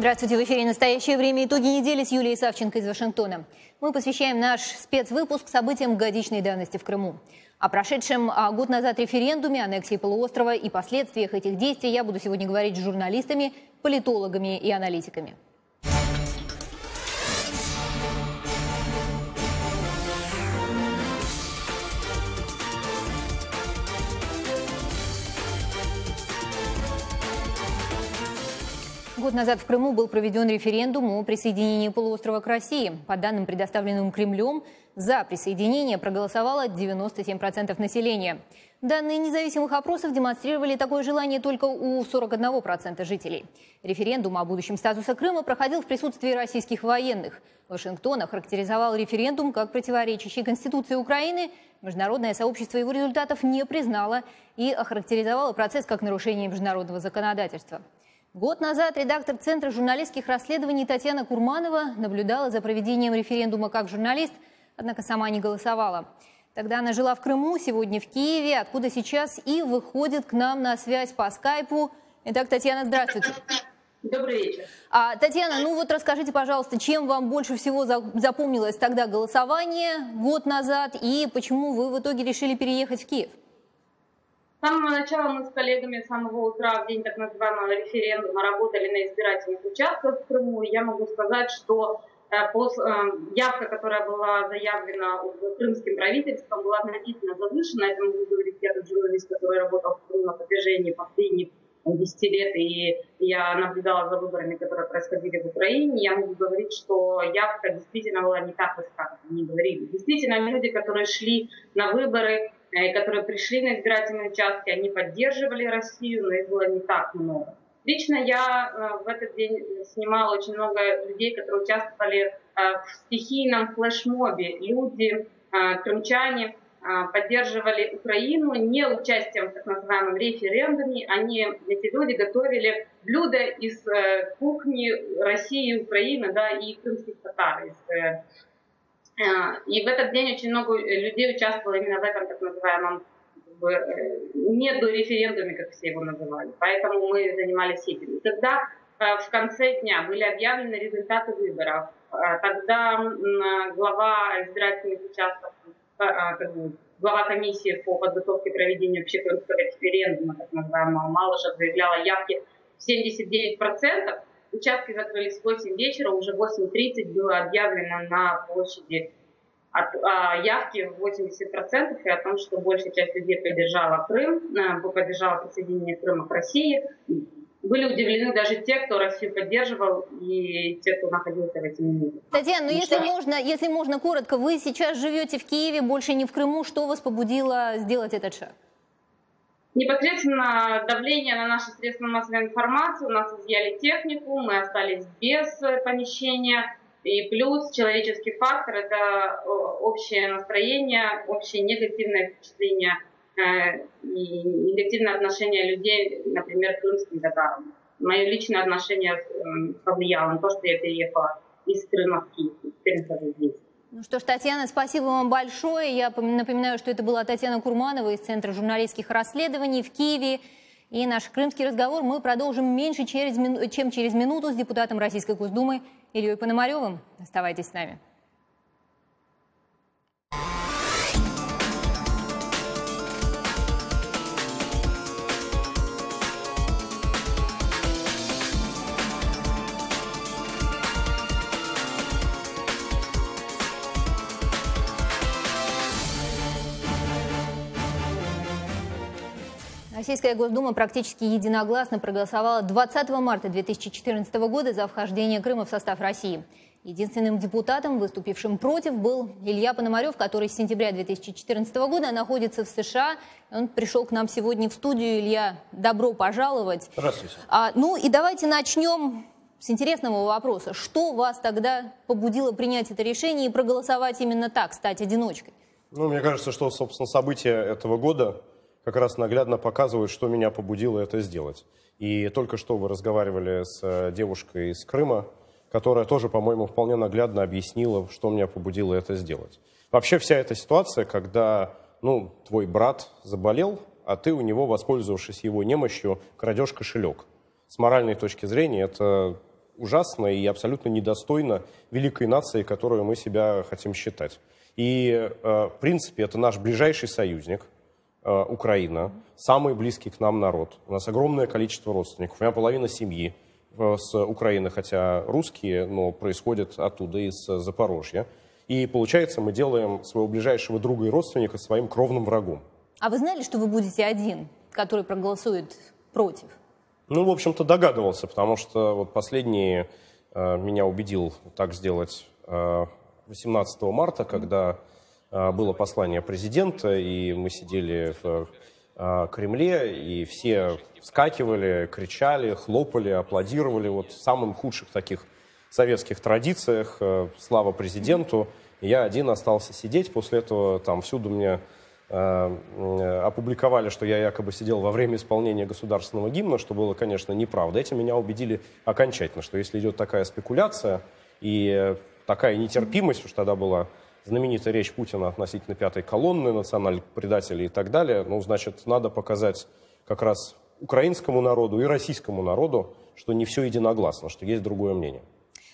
Здравствуйте, в эфире «Настоящее время». Итоги недели с Юлией Савченко из Вашингтона. Мы посвящаем наш спецвыпуск событиям годичной давности в Крыму. О прошедшем год назад референдуме, аннексии полуострова и последствиях этих действий я буду сегодня говорить с журналистами, политологами и аналитиками. Год назад в Крыму был проведен референдум о присоединении полуострова к России. По данным, предоставленным Кремлем, за присоединение проголосовало 97% населения. Данные независимых опросов демонстрировали такое желание только у 41% жителей. Референдум о будущем статуса Крыма проходил в присутствии российских военных. Вашингтон охарактеризовал референдум как противоречащий Конституции Украины. Международное сообщество его результатов не признало и охарактеризовало процесс как нарушение международного законодательства. Год назад редактор Центра журналистских расследований Татьяна Курманова наблюдала за проведением референдума как журналист, однако сама не голосовала. Тогда она жила в Крыму, сегодня в Киеве, откуда сейчас и выходит к нам на связь по скайпу. Итак, Татьяна, здравствуйте. Добрый вечер. Татьяна, расскажите, пожалуйста, чем вам больше всего запомнилось тогда голосование год назад и почему вы в итоге решили переехать в Киев? С самого начала мы с коллегами с самого утра в день так называемого референдума работали на избирательных участках в Крыму. Я могу сказать, что явка, которая была заявлена крымским правительством, была относительно завышена. Это могу говорить я, как журналист, который работал в Крыму на протяжении последних 10 лет, и я наблюдала за выборами, которые происходили в Украине. Я могу говорить, что явка действительно была не так высока, как они говорили. Действительно, люди, которые шли на выборы, которые пришли на избирательные участки, они поддерживали Россию, но их было не так много. Лично я в этот день снимала очень много людей, которые участвовали в стихийном флешмобе. Люди, крымчане, поддерживали Украину не участием в так называемом референдуме. Эти люди готовили блюда из кухни России, Украины, и крымских татар. И в этот день очень много людей участвовало именно в этом так называемом недореферендуме, как все его называли. Поэтому мы занимались этим. И когда в конце дня были объявлены результаты выборов, тогда глава избирательных участков, глава комиссии по подготовке проведения общекрымского референдума, так называемого Малышев, заявляла явки в 79%. Участки закрылись в 8 вечера, уже в 8:30 было объявлено на площади явки в 80% и о том, что большая часть людей поддержала Крым, поддержала присоединение Крыма к России. Были удивлены даже те, кто Россию поддерживал, и те, кто находился в эти минуты. Татьяна, если можно коротко, вы сейчас живете в Киеве, больше не в Крыму. Что вас побудило сделать этот шаг? Непосредственно давление на наши средства массовой информации. У нас изъяли технику, мы остались без помещения. И плюс человеческий фактор – это общее настроение, общее негативное впечатление и негативное отношение людей, например, к крымским татарам. Мое личное отношение повлияло на то, что я переехала из Крыма в Киев. Теперь нахожусь здесь. Ну что ж, Татьяна, спасибо вам большое. Я напоминаю, что это была Татьяна Курманова из Центра журналистских расследований в Киеве. И наш крымский разговор мы продолжим меньше, чем через минуту с депутатом Российской Госдумы Ильей Пономаревым. Оставайтесь с нами. Российская Госдума практически единогласно проголосовала 20 марта 2014 года за вхождение Крыма в состав России. Единственным депутатом, выступившим против, был Илья Пономарев, который с сентября 2014 года находится в США. Он пришел к нам сегодня в студию. Илья, добро пожаловать. Здравствуйте. И давайте начнем с интересного вопроса. Что вас тогда побудило принять это решение и проголосовать именно так, стать одиночкой? Мне кажется, что, собственно, события этого года как раз наглядно показывают, что меня побудило это сделать. И только что вы разговаривали с девушкой из Крыма, которая тоже, по-моему, вполне наглядно объяснила, что меня побудило это сделать. Вообще вся эта ситуация, когда твой брат заболел, а ты у него, воспользовавшись его немощью, крадешь кошелек. С моральной точки зрения это ужасно и абсолютно недостойно великой нации, которую мы себя хотим считать. И, в принципе, это наш ближайший союзник, Украина, самый близкий к нам народ. У нас огромное количество родственников. У меня половина семьи с Украины, хотя русские, но происходят оттуда, из Запорожья. И, получается, мы делаем своего ближайшего друга и родственника своим кровным врагом. А вы знали, что вы будете один, который проголосует против? Ну, в общем-то, догадывался, потому что вот последний меня убедил так сделать 18 марта, когда было послание президента, и мы сидели в Кремле, и все вскакивали, кричали, хлопали, аплодировали. Вот в самых худших таких советских традициях «Слава президенту». Я один остался сидеть. После этого там всюду мне опубликовали, что я якобы сидел во время исполнения государственного гимна, что было, конечно, неправда. Этим меня убедили окончательно, что если идет такая спекуляция и такая нетерпимость, уж тогда была знаменитая речь Путина относительно пятой колонны, национальных предателей и так далее, ну, значит, надо показать как раз украинскому народу и российскому народу, что не все единогласно, что есть другое мнение.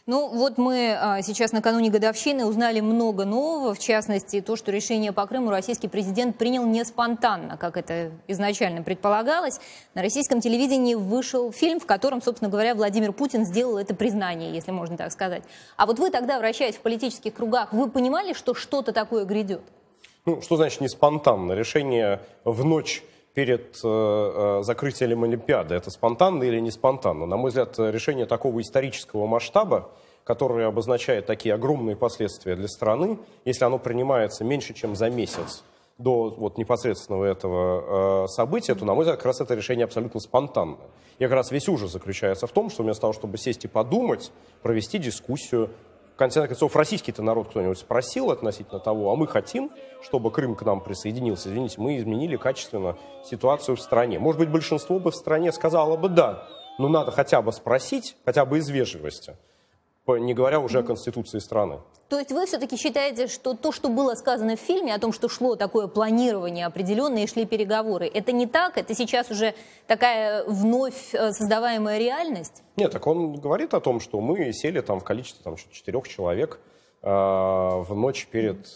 Ну, вот мы сейчас накануне годовщины узнали много нового, в частности, то, что решение по Крыму российский президент принял не спонтанно, как это изначально предполагалось. На российском телевидении вышел фильм, в котором, собственно говоря, Владимир Путин сделал это признание, если можно так сказать. А вот вы тогда, вращаясь в политических кругах, вы понимали, что что-то такое грядет? Ну, что значит не спонтанно? Решение в ночь перед закрытием Олимпиады, это спонтанно или не спонтанно? На мой взгляд, решение такого исторического масштаба, которое обозначает такие огромные последствия для страны, если оно принимается меньше, чем за месяц до вот непосредственного этого события, то, на мой взгляд, как раз это решение абсолютно спонтанное. И как раз весь ужас заключается в том, что вместо того, чтобы сесть и подумать, провести дискуссию, в конце концов, российский-то народ кто-нибудь спросил относительно того, а мы хотим, чтобы Крым к нам присоединился. Извините, мы изменили качественно ситуацию в стране. Может быть, большинство бы в стране сказало бы да, но надо хотя бы спросить, хотя бы из вежливости, не говоря уже о конституции страны. То есть вы все-таки считаете, что то, что было сказано в фильме, о том, что шло такое планирование определенное и шли переговоры, это не так? Это сейчас уже такая вновь создаваемая реальность? Нет, так он говорит о том, что мы сели там в количестве там, 4 человек в ночь перед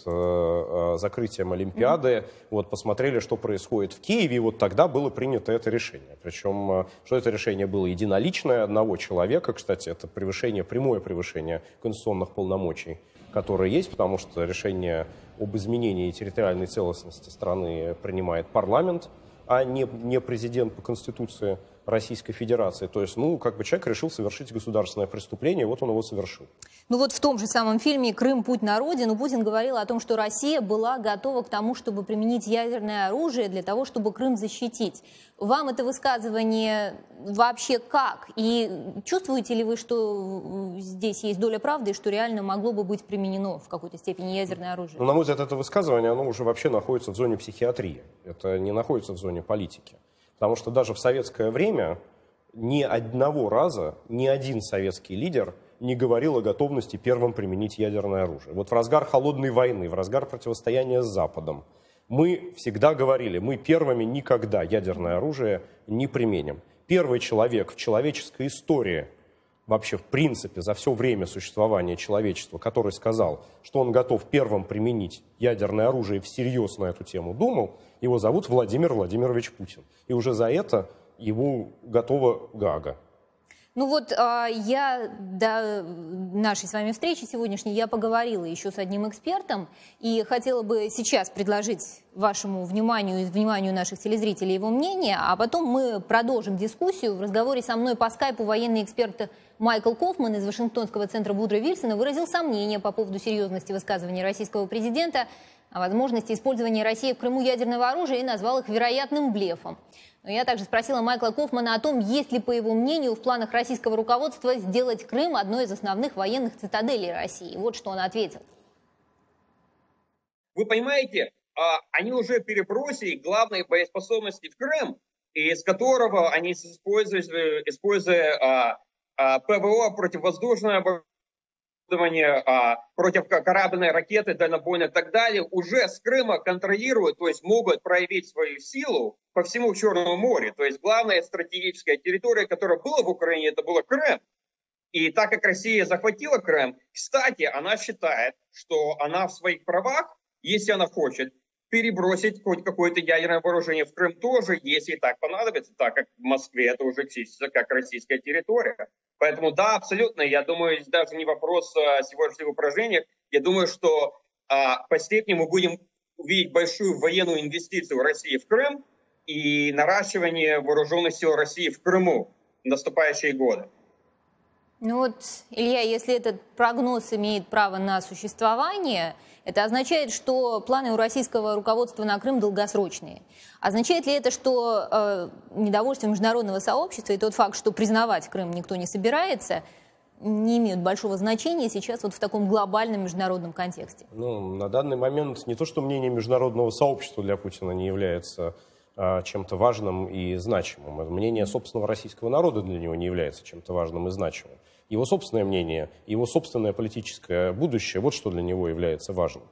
закрытием Олимпиады, вот, посмотрели, что происходит в Киеве, и вот тогда было принято это решение. Причем, что это решение было единоличное одного человека, кстати, это прямое превышение конституционных полномочий, которые есть, потому что решение об изменении территориальной целостности страны принимает парламент, а не президент по Конституции Российской Федерации. То есть, ну, как бы человек решил совершить государственное преступление, вот он его совершил. Ну вот в том же самом фильме «Крым. Путь на родину» Путин говорил о том, что Россия была готова к тому, чтобы применить ядерное оружие для того, чтобы Крым защитить. Вам это высказывание вообще как? И чувствуете ли вы, что здесь есть доля правды, и что реально могло бы быть применено в какой-то степени ядерное оружие? Ну, на мой взгляд, это высказывание, оно уже вообще находится в зоне психиатрии. Это не находится в зоне политики. Потому что даже в советское время ни одного раза ни один советский лидер не говорил о готовности первым применить ядерное оружие. Вот в разгар холодной войны, в разгар противостояния с Западом мы всегда говорили, мы первыми никогда ядерное оружие не применим. Первый человек в человеческой истории, вообще в принципе за все время существования человечества, который сказал, что он готов первым применить ядерное оружие и всерьез на эту тему думал, его зовут Владимир Владимирович Путин. И уже за это ему готова Гаага. Ну вот я до нашей с вами встречи сегодняшней я поговорила еще с одним экспертом и хотела бы сейчас предложить вашему вниманию и вниманию наших телезрителей его мнение, а потом мы продолжим дискуссию. В разговоре со мной по скайпу военный эксперт Майкл Кофман из Вашингтонского центра Вудро Вильсона выразил сомнения по поводу серьезности высказываний российского президента о возможности использования России в Крыму ядерного оружия и назвал их вероятным блефом. Но я также спросила Майкла Кофмана о том, есть ли, по его мнению, в планах российского руководства сделать Крым одной из основных военных цитаделей России. Вот что он ответил. Вы понимаете, они уже перебросили главные боеспособности в Крым, из которого они используя ПВО, противовоздушное оборудование, противокорабельные ракеты, дальнобойные и так далее, уже с Крыма контролируют, то есть могут проявить свою силу по всему Черному морю. То есть главная стратегическая территория, которая была в Украине, это была Крым. И так как Россия захватила Крым, кстати, она считает, что она в своих правах, если она хочет, перебросить хоть какое-то ядерное вооружение в Крым тоже, если так понадобится, так как в Москве это уже числится как российская территория. Поэтому да, абсолютно, я думаю, даже не вопрос всего лишь в упражнениях, я думаю, что по степени мы будем увидеть большую военную инвестицию России в Крым и наращивание вооруженных сил России в Крыму в наступающие годы. Ну вот, Илья, если этот прогноз имеет право на существование, это означает, что планы у российского руководства на Крым долгосрочные. Означает ли это, что недовольство международного сообщества и тот факт, что признавать Крым никто не собирается, не имеют большого значения сейчас вот в таком глобальном международном контексте? Ну, на данный момент не то, что мнение международного сообщества для Путина не является чем-то важным и значимым. Мнение собственного российского народа для него не является чем-то важным и значимым. Его собственное мнение, его собственное политическое будущее, вот что для него является важным.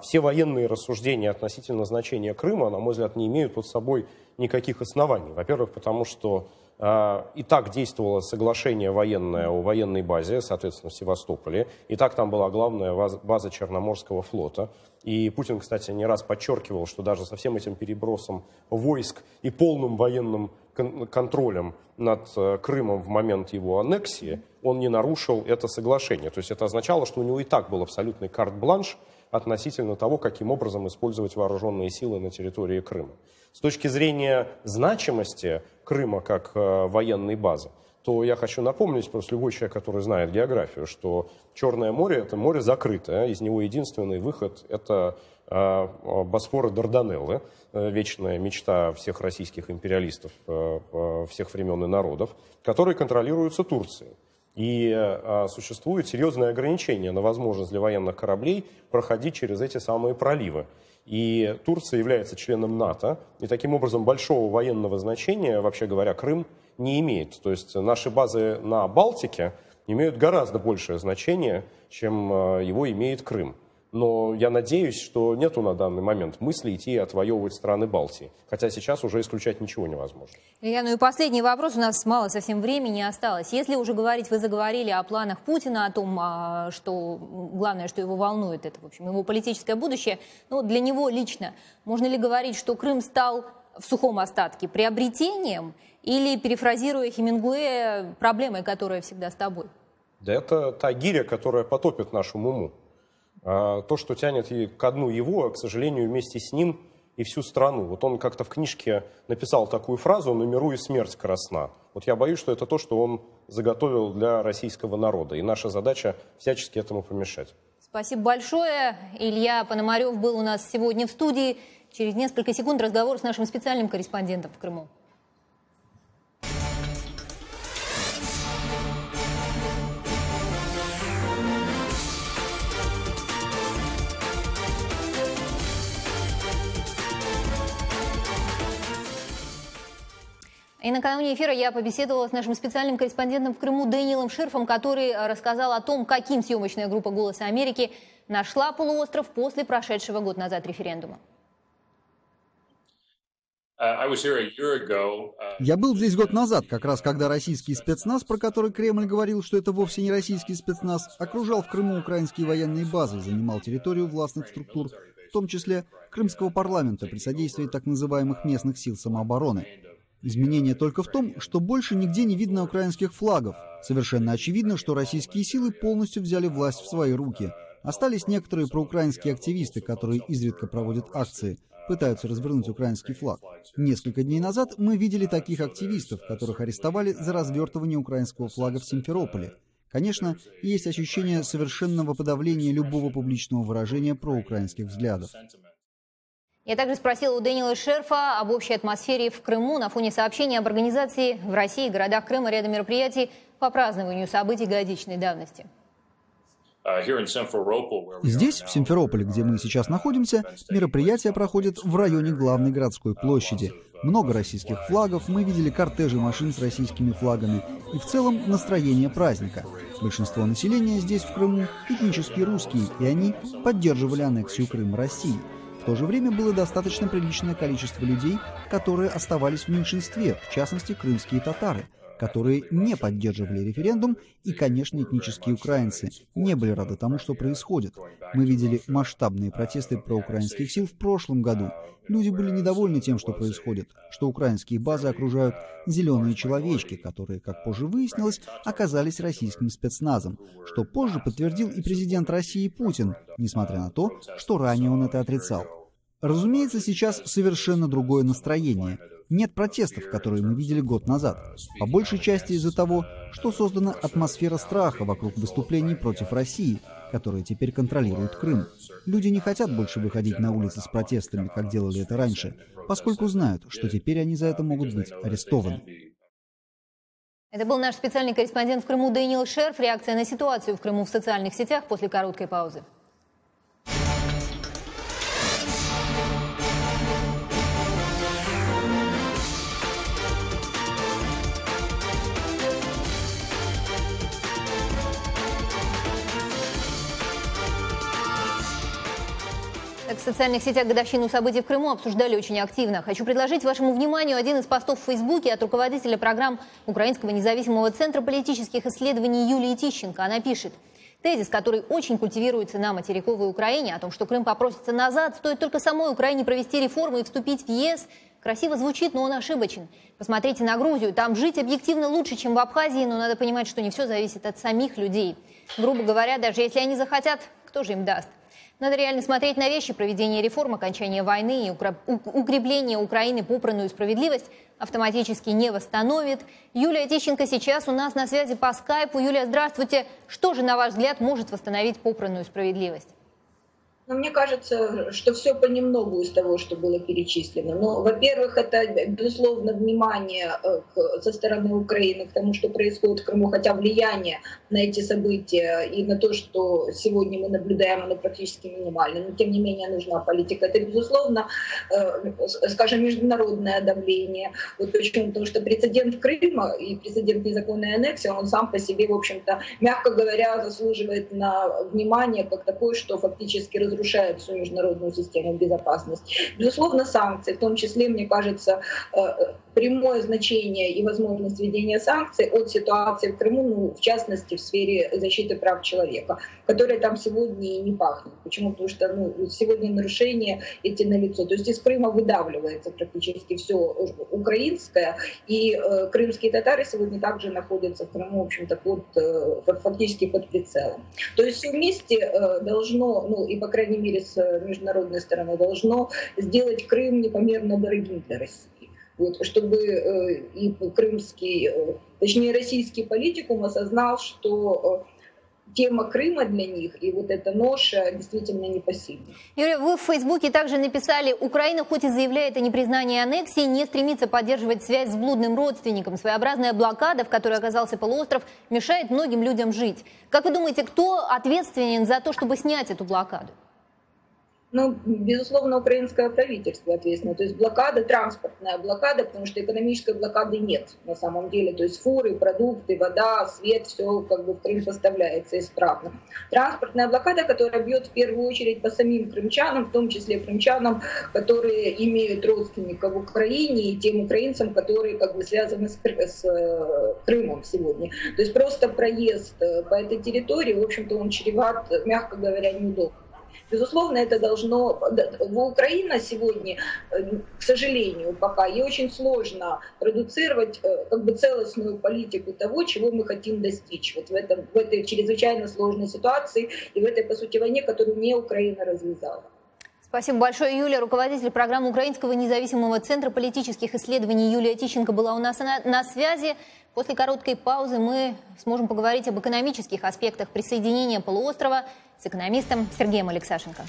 Все военные рассуждения относительно значения Крыма, на мой взгляд, не имеют под собой никаких оснований. Во-первых, потому что и так действовало соглашение военное о военной базе, соответственно, в Севастополе. И так там была главная база Черноморского флота. И Путин, кстати, не раз подчеркивал, что даже со всем этим перебросом войск и полным военным контролем над Крымом в момент его аннексии он не нарушил это соглашение. То есть это означало, что у него и так был абсолютный карт-бланш относительно того, каким образом использовать вооруженные силы на территории Крыма. С точки зрения значимости Крыма как военной базы, то я хочу напомнить, просто любой человек, который знает географию, что Черное море – это море закрытое, из него единственный выход – это Босфор и Дарданеллы, вечная мечта всех российских империалистов всех времен и народов, которые контролируются Турцией. И существует серьезное ограничение на возможность для военных кораблей проходить через эти самые проливы. И Турция является членом НАТО, и таким образом большого военного значения, вообще говоря, Крым не имеет. То есть наши базы на Балтике имеют гораздо большее значение, чем его имеет Крым. Но я надеюсь, что нету на данный момент мысли идти отвоевывать страны Балтии. Хотя сейчас уже исключать ничего невозможно. Илья, ну и последний вопрос. У нас мало совсем времени осталось. Если уже говорить, вы заговорили о планах Путина, о том, что главное, что его волнует, это, в общем, его политическое будущее. Но для него лично можно ли говорить, что Крым стал в сухом остатке приобретением или, перефразируя Хемингуэя, проблемой, которая всегда с тобой? Да это та гиря, которая потопит нашему уму. То, что тянет ко дну его, к сожалению, вместе с ним и всю страну. Вот он как-то в книжке написал такую фразу «На миру и смерть красна». Вот я боюсь, что это то, что он заготовил для российского народа. И наша задача всячески этому помешать. Спасибо большое. Илья Пономарев был у нас сегодня в студии. Через несколько секунд разговор с нашим специальным корреспондентом в Крыму. И накануне эфира я побеседовала с нашим специальным корреспондентом в Крыму Дэниелом Ширфом, который рассказал о том, каким съемочная группа «Голоса Америки» нашла полуостров после прошедшего год назад референдума. Я был здесь год назад, как раз когда российский спецназ, про который Кремль говорил, что это вовсе не российский спецназ, окружал в Крыму украинские военные базы, занимал территорию властных структур, в том числе крымского парламента при содействии так называемых местных сил самообороны. Изменение только в том, что больше нигде не видно украинских флагов. Совершенно очевидно, что российские силы полностью взяли власть в свои руки. Остались некоторые проукраинские активисты, которые изредка проводят акции, пытаются развернуть украинский флаг. Несколько дней назад мы видели таких активистов, которых арестовали за развертывание украинского флага в Симферополе. Конечно, есть ощущение совершенного подавления любого публичного выражения проукраинских взглядов. Я также спросила у Дэниела Ширфа об общей атмосфере в Крыму на фоне сообщений об организации в России и городах Крыма ряда мероприятий по празднованию событий годичной давности. Здесь, в Симферополе, где мы сейчас находимся, мероприятия проходят в районе главной городской площади. Много российских флагов, мы видели кортежи машин с российскими флагами и в целом настроение праздника. Большинство населения здесь, в Крыму, этнически русские, и они поддерживали аннексию Крыма России. В то же время было достаточно приличное количество людей, которые оставались в меньшинстве, в частности, крымские татары. которые не поддерживали референдум, и, конечно, этнические украинцы не были рады тому, что происходит. Мы видели масштабные протесты проукраинских сил в прошлом году. Люди были недовольны тем, что происходит, что украинские базы окружают зеленые человечки, которые, как позже выяснилось, оказались российским спецназом, что позже подтвердил и президент России Путин, несмотря на то, что ранее он это отрицал. Разумеется, сейчас совершенно другое настроение. Нет протестов, которые мы видели год назад. По большей части из-за того, что создана атмосфера страха вокруг выступлений против России, которая теперь контролирует Крым. Люди не хотят больше выходить на улицы с протестами, как делали это раньше, поскольку знают, что теперь они за это могут быть арестованы. Это был наш специальный корреспондент в Крыму Дэниел Шерф. Реакция на ситуацию в Крыму в социальных сетях после короткой паузы. В социальных сетях годовщину событий в Крыму обсуждали очень активно. Хочу предложить вашему вниманию один из постов в Фейсбуке от руководителя программ Украинского независимого центра политических исследований Юлии Тищенко. Она пишет: тезис, который очень культивируется на материковой Украине, о том, что Крым попросится назад, стоит только самой Украине провести реформы и вступить в ЕС, красиво звучит, но он ошибочен. Посмотрите на Грузию. Там жить объективно лучше, чем в Абхазии, но надо понимать, что не все зависит от самих людей. Грубо говоря, даже если они захотят, кто же им даст? Надо реально смотреть на вещи. Проведение реформ, окончание войны и укрепление Украины попранную справедливость автоматически не восстановит. Юлия Тищенко сейчас у нас на связи по скайпу. Юлия, здравствуйте. Что же, на ваш взгляд, может восстановить попранную справедливость? Но мне кажется, что все понемногу из того, что было перечислено. Но, во-первых, это, безусловно, внимание со стороны Украины к тому, что происходит в Крыму, хотя влияние на эти события и на то, что сегодня мы наблюдаем, оно практически минимально. Но, тем не менее, нужна политика. Это, безусловно, скажем, международное давление. Вот почему? Потому что прецедент Крыма и прецедент незаконной аннексии, он сам по себе, в общем-то, мягко говоря, заслуживает на внимание как такое, что фактически разрушает всю международную систему безопасности. Безусловно, санкции, в том числе, мне кажется, прямое значение и возможность введения санкций от ситуации в Крыму, ну, в частности, в сфере защиты прав человека, которая там сегодня и не пахнет. Почему? Потому что сегодня нарушения эти налицо. То есть из Крыма выдавливается практически все украинское, и крымские татары сегодня также находятся в Крыму, в общем-то, фактически под прицелом. То есть все вместе должно, ну и по крайней мере с международной стороны, должно сделать Крым непомерно дорогим для России. Вот, чтобы и крымский, точнее российский политикум осознал, что тема Крыма для них и вот эта ноша действительно непосильна. Юлия, вы в Фейсбуке также написали: Украина хоть и заявляет о непризнании аннексии, не стремится поддерживать связь с блудным родственником. Своеобразная блокада, в которой оказался полуостров, мешает многим людям жить. Как вы думаете, кто ответственен за то, чтобы снять эту блокаду? Ну, безусловно, украинское правительство ответственно. То есть блокада, транспортная блокада, потому что экономической блокады нет на самом деле. То есть фуры, продукты, вода, свет, все как бы в Крым поставляется исправно. Транспортная блокада, которая бьет в первую очередь по самим крымчанам, в том числе крымчанам, которые имеют родственников в Украине, и тем украинцам, которые как бы связаны с Крымом сегодня. То есть просто проезд по этой территории, в общем-то, он чреват, мягко говоря, неудобно. Безусловно, это должно... В Украине сегодня, к сожалению, пока ей очень сложно продуцировать как бы целостную политику того, чего мы хотим достичь вот в этой чрезвычайно сложной ситуации и в этой, по сути, войне, которую не Украина развязала. Спасибо большое, Юлия. Руководитель программы Украинского независимого центра политических исследований Юлия Тищенко была у нас на связи. После короткой паузы мы сможем поговорить об экономических аспектах присоединения полуострова с экономистом Сергеем Алексашенко.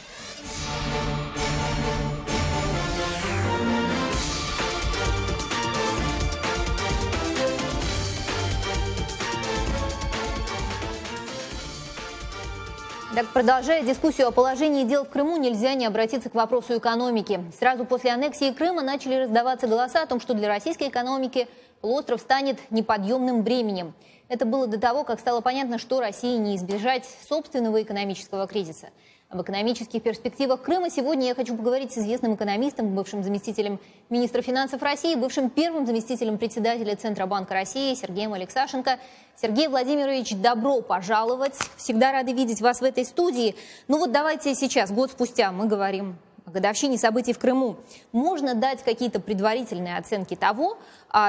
Так, продолжая дискуссию о положении дел в Крыму, нельзя не обратиться к вопросу экономики. Сразу после аннексии Крыма начали раздаваться голоса о том, что для российской экономики полуостров станет неподъемным бременем. Это было до того, как стало понятно, что России не избежать собственного экономического кризиса. Об экономических перспективах Крыма сегодня я хочу поговорить с известным экономистом, бывшим заместителем министра финансов России, бывшим первым заместителем председателя Центробанка России Сергеем Алексашенко. Сергей Владимирович, добро пожаловать. Всегда рады видеть вас в этой студии. Ну вот давайте сейчас, год спустя, мы говорим о годовщине событий в Крыму. Можно дать какие-то предварительные оценки того,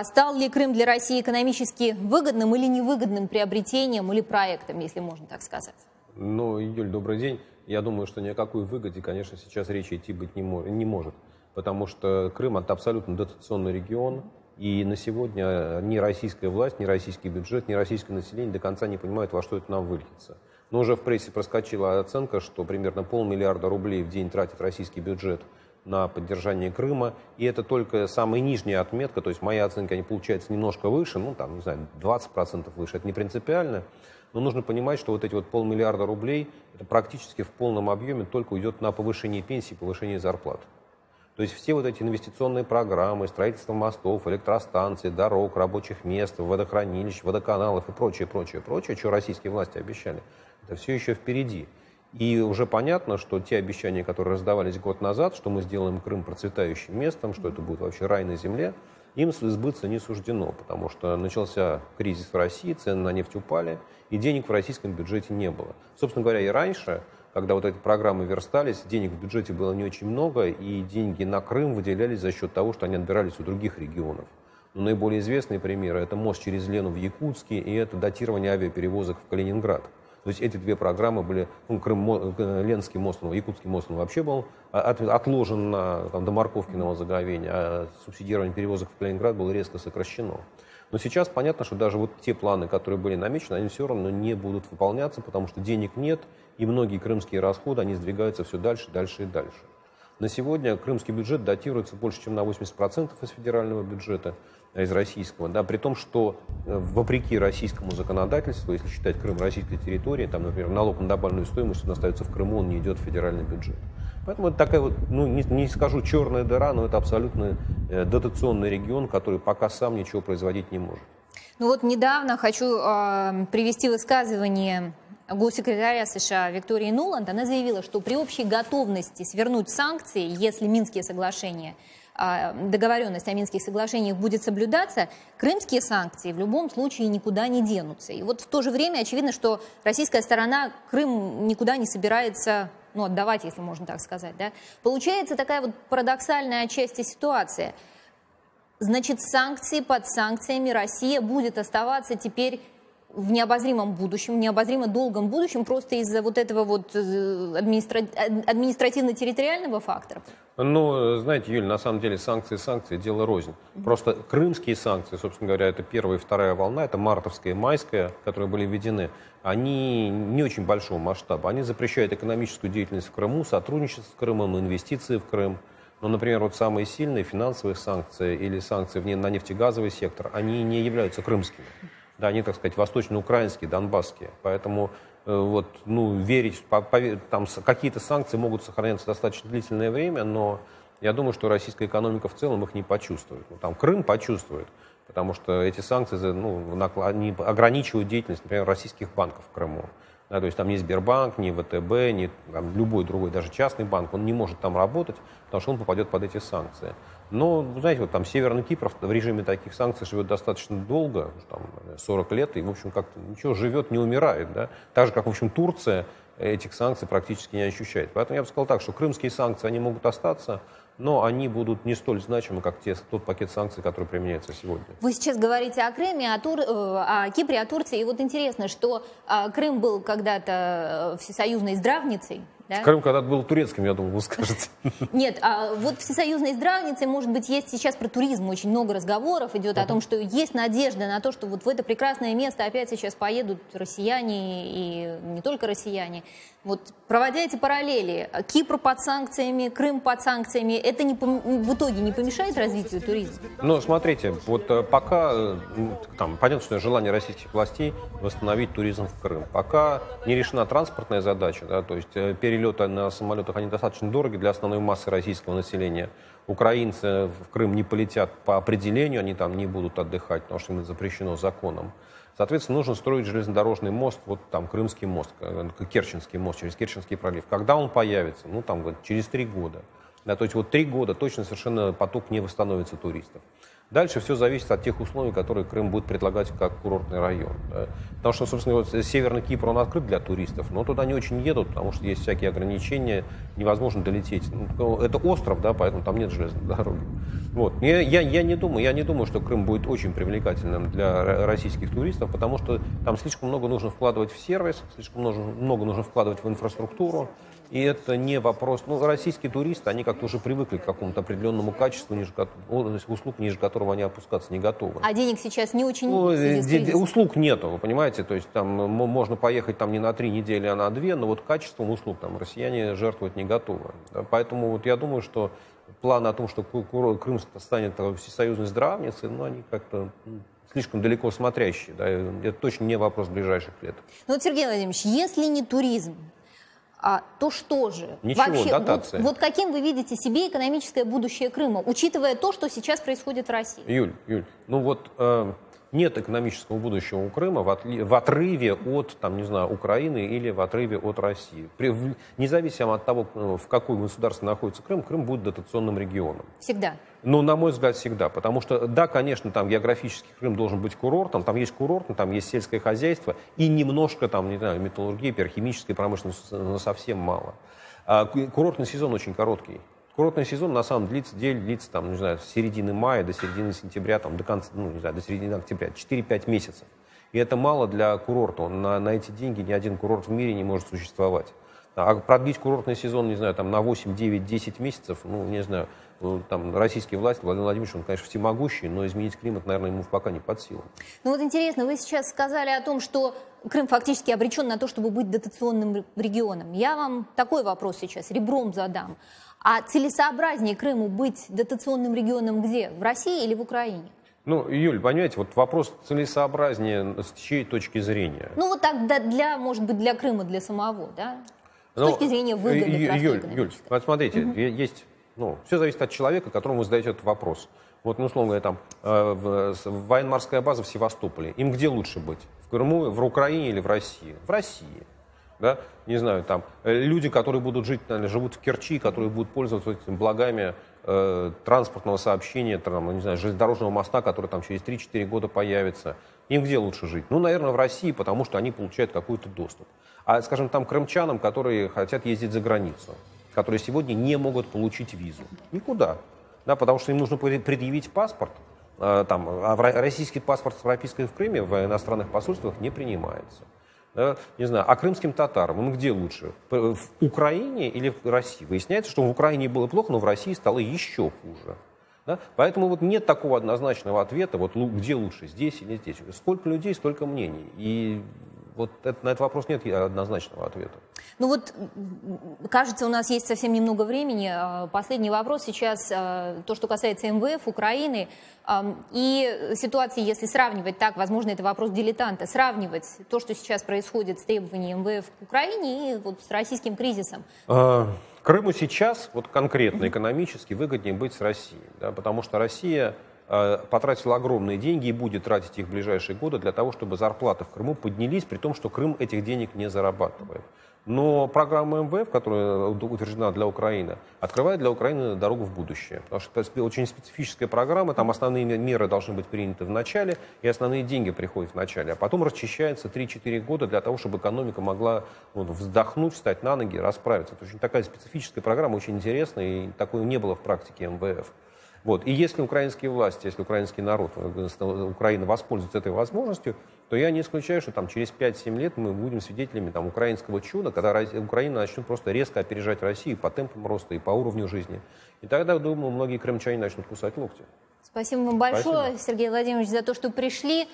стал ли Крым для России экономически выгодным или невыгодным приобретением или проектом, если можно так сказать? Ну, Юль, добрый день. Я думаю, что ни о какой выгоде, конечно, сейчас речи идти быть не может. Потому что Крым – это абсолютно дотационный регион. И на сегодня ни российская власть, ни российский бюджет, ни российское население до конца не понимают, во что это нам выльется. Но уже в прессе проскочила оценка, что примерно 500 миллиарда рублей в день тратит российский бюджет на поддержание Крыма. И это только самая нижняя отметка. То есть мои оценки, они получаются немножко выше, ну там, не знаю, 20% выше. Это не принципиально. Но нужно понимать, что вот эти вот 500 миллиарда рублей, это практически в полном объеме только уйдет на повышение пенсий, повышение зарплат. То есть все вот эти инвестиционные программы, строительство мостов, электростанций, дорог, рабочих мест, водохранилищ, водоканалов и прочее, что российские власти обещали, это все еще впереди. И уже понятно, что те обещания, которые раздавались год назад, что мы сделаем Крым процветающим местом, что это будет вообще рай на земле, им сбыться не суждено, потому что начался кризис в России, цены на нефть упали, и денег в российском бюджете не было. Собственно говоря, и раньше, когда вот эти программы верстались, денег в бюджете было не очень много, и деньги на Крым выделялись за счет того, что они отбирались у других регионов. Но наиболее известные примеры – это мост через Лену в Якутске, и это датирование авиаперевозок в Калининград. То есть эти две программы были, Ленский мост, Якутский мост вообще был отложен до Морковкиного заговения, а субсидирование перевозок в Калининград было резко сокращено. Но сейчас понятно, что даже вот те планы, которые были намечены, они все равно не будут выполняться, потому что денег нет, и многие крымские расходы, они сдвигаются все дальше, дальше и дальше. На сегодня крымский бюджет датируется больше, чем на 80% из федерального бюджета, из российского, да, при том, что вопреки российскому законодательству, если считать Крым российской территорией, там, например, налог на добавленную стоимость, он остается в Крыму, он не идет в федеральный бюджет. Поэтому это такая вот, не скажу черная дыра, но это абсолютно дотационный регион, который пока сам ничего производить не может. Ну вот недавно хочу привести высказывание госсекретаря США Виктории Нуланд. Она заявила, что при общей готовности свернуть санкции, если Минские соглашения, договоренность о Минских соглашениях будет соблюдаться, крымские санкции в любом случае никуда не денутся. И вот в то же время очевидно, что российская сторона Крым никуда не собирается отдавать, если можно так сказать. Да? Получается такая вот парадоксальная отчасти ситуация. Значит, санкции под санкциями Россия будет оставаться теперь в необозримом будущем, в необозримо долгом будущем, просто из-за вот этого вот административно-территориального фактора? Ну, знаете, Юль, на самом деле санкции – дело рознь. Просто крымские санкции, собственно говоря, это первая и вторая волна, это мартовская и майская, которые были введены, они не очень большого масштаба. Они запрещают экономическую деятельность в Крыму, сотрудничество с Крымом, инвестиции в Крым. Но, например, вот самые сильные финансовые санкции или санкции на нефтегазовый сектор, они не являются крымскими. Да, они, так сказать, восточно-украинские, донбасские. Поэтому верить, там какие-то санкции могут сохраняться достаточно длительное время, но я думаю, что российская экономика в целом их не почувствует. Там Крым почувствует, потому что эти санкции они ограничивают деятельность, например, российских банков в Крыму. Да, то есть там ни Сбербанк, ни ВТБ, ни любой другой, даже частный банк, он не может там работать, потому что он попадет под эти санкции. Но, вы знаете, вот там Северный Кипр в режиме таких санкций живет достаточно долго, там, 40 лет, и, в общем, как-то ничего, живет, не умирает. Да? Так же, как, в общем, Турция этих санкций практически не ощущает. Поэтому я бы сказал так, что крымские санкции, они могут остаться, но они будут не столь значимы, как тот пакет санкций, который применяется сегодня. Вы сейчас говорите о Крыме, о Кипре, о Турции. И вот интересно, что Крым был когда-то всесоюзной здравницей. Да? Крым когда-то был турецким, я думаю, вы скажете. Нет, вот всесоюзной здравницей, может быть, есть сейчас про туризм очень много разговоров идет о том, что есть надежда на то, что вот в это прекрасное место опять сейчас поедут россияне и не только россияне. Вот проводя эти параллели, Кипр под санкциями, Крым под санкциями, это в итоге не помешает развитию туризма? Ну, смотрите, вот пока, понятно, что желание российских властей восстановить туризм в Крым. Пока не решена транспортная задача, да, то есть перелеты на самолетах, они достаточно дороги для основной массы российского населения. Украинцы в Крым не полетят по определению, они там не будут отдыхать, потому что им это запрещено законом. Соответственно, нужно строить железнодорожный мост, вот там Крымский мост, Керченский мост, через Керченский пролив. Когда он появится? Ну, там, через 3 года. Да, то есть вот 3 года точно совершенно поток не восстановится туристов. Дальше все зависит от тех условий, которые Крым будет предлагать как курортный район. Да. Потому что, собственно, вот Северный Кипр, он открыт для туристов, но туда не очень едут, потому что есть всякие ограничения, невозможно долететь. Ну, это остров, да, поэтому там нет железной дороги. Вот. Я не думаю, что Крым будет очень привлекательным для российских туристов, потому что там слишком много нужно вкладывать в сервис, слишком много нужно вкладывать в инфраструктуру. И это не вопрос. Ну, российские туристы, они как-то уже привыкли к какому-то определенному качеству, услуг, ниже которого они опускаться не готовы. А денег сейчас не очень... Услуг нету, вы понимаете. То есть там можно поехать там не на 3 недели, а на 2, но вот качеством услуг там россияне жертвовать не готовы. Поэтому вот я думаю, что планы о том, что Крым станет всесоюзной здравницей, ну, они как-то слишком далеко смотрящие. Да? Это точно не вопрос ближайших лет. Ну, вот, Сергей Владимирович, если не туризм, то что же? Ничего, вообще, дотации. Вот каким вы видите себе экономическое будущее Крыма, учитывая то, что сейчас происходит в России? Юль, ну вот нет экономического будущего у Крыма в отрыве от, там, не знаю, Украины или в отрыве от России. Независимо от того, в каком государстве находится Крым, Крым будет дотационным регионом. Всегда? Ну, на мой взгляд, всегда. Потому что, да, конечно, там географически Крым должен быть курортом, там есть курорт, там есть сельское хозяйство и немножко, там, не знаю, металлургии, перхимической промышленности, но совсем мало. Курортный сезон очень короткий. Курортный сезон, на самом деле, длится там, не знаю, с середины мая до середины сентября, там, до конца, ну, не знаю, до середины октября, 4-5 месяцев. И это мало для курорта. На эти деньги ни один курорт в мире не может существовать. А продлить курортный сезон, не знаю, там, на 8, 9, 10 месяцев, ну, не знаю, там, российские власти, Владимир Владимирович, он, конечно, всемогущий, но изменить климат, наверное, ему пока не под силу. Ну вот интересно, вы сейчас сказали о том, что Крым фактически обречен на то, чтобы быть дотационным регионом. Я вам такой вопрос сейчас ребром задам. А целесообразнее Крыму быть дотационным регионом где? В России или в Украине? Ну, Юль, понимаете, вот вопрос целесообразнее с чьей точки зрения? Ну вот так, может быть, для Крыма, для самого, да? С точки зрения выгоды Юль, вот смотрите, есть, все зависит от человека, которому вы задаете этот вопрос. Вот, условно говоря, там, военно-морская база в Севастополе. Им где лучше быть? В Крыму, в Украине или в России? В России. Да? Не знаю, там, люди, которые будут живут в Керчи, которые будут пользоваться этими благами транспортного сообщения, там, не знаю, железнодорожного моста, который там через 3-4 года появится. Им где лучше жить? Ну, наверное, в России, потому что они получают какой-то доступ. А, скажем, там крымчанам, которые хотят ездить за границу, которые сегодня не могут получить визу. Никуда. Да, потому что им нужно предъявить паспорт. А российский паспорт с пропиской в Крыме в иностранных посольствах не принимается. Да, не знаю, а крымским татарам, им где лучше? В Украине или в России? Выясняется, что в Украине было плохо, но в России стало еще хуже. Да? Поэтому вот нет такого однозначного ответа, вот где лучше, здесь или здесь. Сколько людей, столько мнений. И вот на этот вопрос нет однозначного ответа. Ну вот, кажется, у нас есть совсем немного времени. Последний вопрос сейчас, то, что касается МВФ, Украины. И ситуации, если сравнивать так, возможно, это вопрос дилетанта, сравнивать то, что сейчас происходит с требованием МВФ к Украине и вот с российским кризисом. Крыму сейчас, вот конкретно экономически, выгоднее быть с Россией, да, потому что Россия потратила огромные деньги и будет тратить их в ближайшие годы для того, чтобы зарплаты в Крыму поднялись, при том, что Крым этих денег не зарабатывает. Но программа МВФ, которая утверждена для Украины, открывает для Украины дорогу в будущее. Потому что это очень специфическая программа, там основные меры должны быть приняты в начале, и основные деньги приходят в начале. А потом расчищается 3-4 года для того, чтобы экономика могла вздохнуть, встать на ноги, расправиться. Это очень такая специфическая программа, очень интересная, и такой не было в практике МВФ. Вот. И если украинские власти, если украинский народ, Украина воспользуется этой возможностью, то я не исключаю, что там, через 5-7 лет мы будем свидетелями там, украинского чуда, когда Украина начнет просто резко опережать Россию по темпам роста и по уровню жизни. И тогда, думаю, многие крымчане начнут кусать локти. Спасибо вам большое, Сергей Владимирович, за то, что пришли.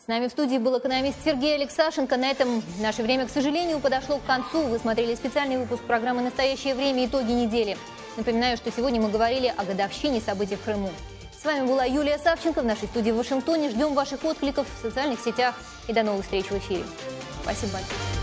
С нами в студии был экономист Сергей Алексашенко. На этом наше время, к сожалению, подошло к концу. Вы смотрели специальный выпуск программы «Настоящее время. Итоги недели». Напоминаю, что сегодня мы говорили о годовщине событий в Крыму. С вами была Юлия Савченко в нашей студии в Вашингтоне. Ждем ваших откликов в социальных сетях. И до новых встреч в эфире. Спасибо большое.